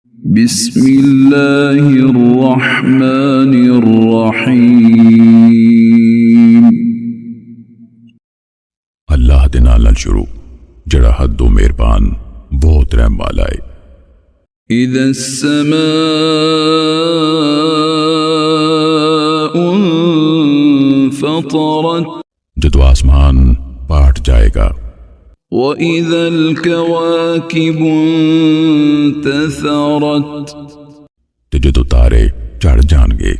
بسم اللہ الرحمن الرحیم اللہ دے نال شروع جڑا حد و مہربان بہت رحم والا ہے۔ اذا السماء انفطرت جدو آسمان پاٹ جائے گا، وَإِذَا الْكَوَاكِبُ انتثرت تے جدو تارے چڑھ جان گے،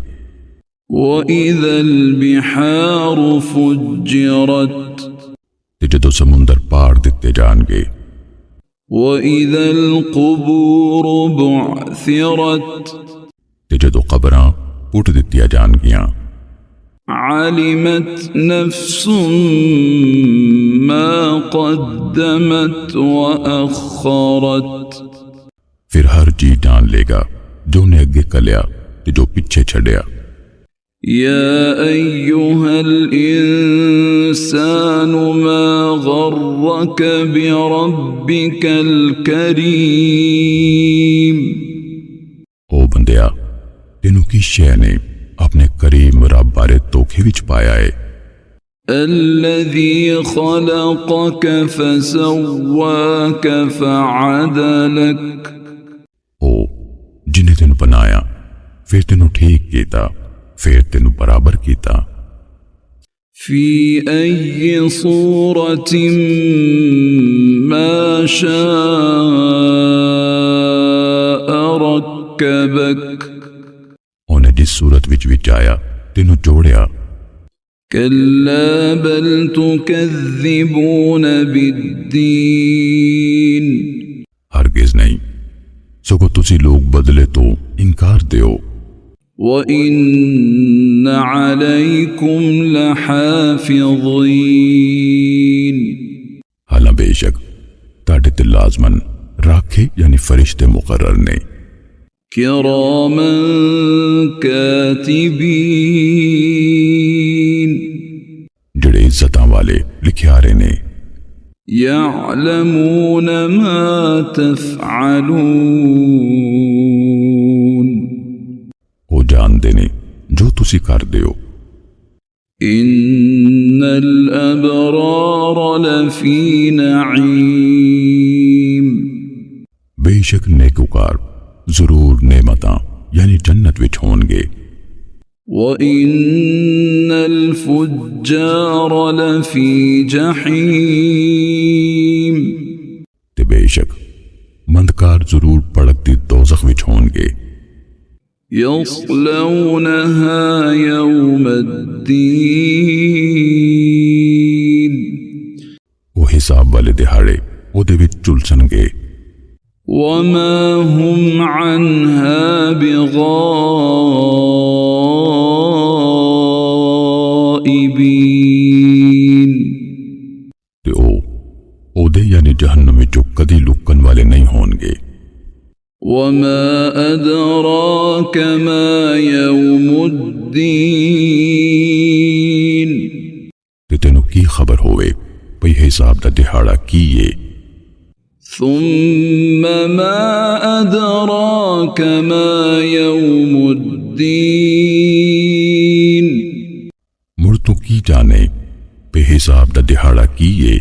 وَإِذَا الْبِحَارُ فُجِّرت تے جدو سمندر پار دتے جان گے، وَإِذَا الْقُبُورُ بُعْثِرت تے جدو قبراں پٹ دتیا جان گیاں، عَلِمَتْ نَفْسٌ مَا قَدَّمَتْ وَأَخَّرَتْ پھر ہر چیز جان لے گا جو نے اگے کلیا تے جو پیچھے چھڈیا۔ یا ایہا الانسان ما غرک بربک الکریم، او بندیا تینوں کی شے نے اپنے کریم رب بارے دھوکھے وچ پایا ہے، الذی خلقک فسواک فعدلک، او جنہیں تینوں بنایا پھر تینوں ٹھیک کیتا پھر تینوں برابر کیتا، فی ای صورت ما شاء رکبک، انہیں جس صورت وچ آیا تینوں جوڑیا، کلا بل تکذبون بالدین، ہرگز نہیں سگو تسی لوگ بدلے تو انکار دیو، وَإِنَّ عَلَيْكُمْ لَحَافِظِينَ، حالاں بے شک تاڑے تے لازمن راکھے یعنی فرشتے مقرر نے، کِرَامًا کاتبین، جڑے عزتاں والے لکھیارے نے، یعلمون ما تفعلون، وہ جان دے نے جو تسی کر دیو، ان الابرار لفی نعیم، بے شک نیکوکار ضرور نعمتاں یعنی جنت وچ ہون گے، وَإِنَّ الْفُجَّارَ لَفِي جَحِيمٍ، تے بے شک مندکار ضرور پڑکتی دوزخ وچ ہون گے، يَصْلَوْنَهَا يَوْمَ الدِّينِ، وہ حساب والے دہاڑے وہ دے وچ چلسن گے، وَمَا هُمْ عَنْهَا بِغَائِبِينَ، تے او دے یعنی جہنم وچوں کدی لکن والے نہیں ہون گے، وَمَا أَدْرَاكَ مَا يَوْمُ الدِّينِ، تے تینوں کی خبر ہوئے بھئی حساب دا دہاڑا کی ہے، ثُمَّ مَا أَدْرَاكَ مَا يَوْمُ الدِّينِ، مڑ تو کی جانے بے حساب دا دہاڑا کی ہے،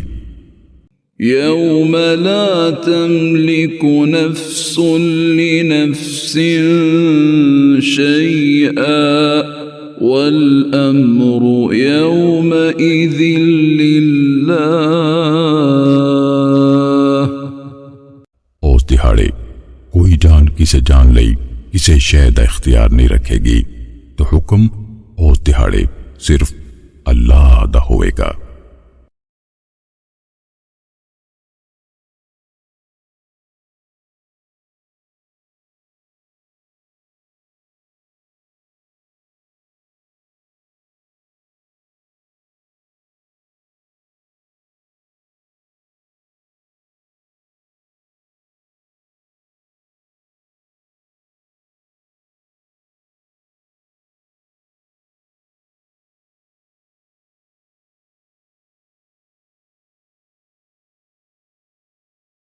يَوْمَ لَا تَمْلِكُ نَفْسٌ لِنَفْسٍ شَيْئًا وَالْأَمْرُ يَوْمَئِذٍ لِلَّهِ، اس دہاڑے کوئی جان کسے جان لئی کسے شے دا اختیار نہیں رکھے گی، تو حکم اس دہاڑے صرف اللہ دا ہوئے گا۔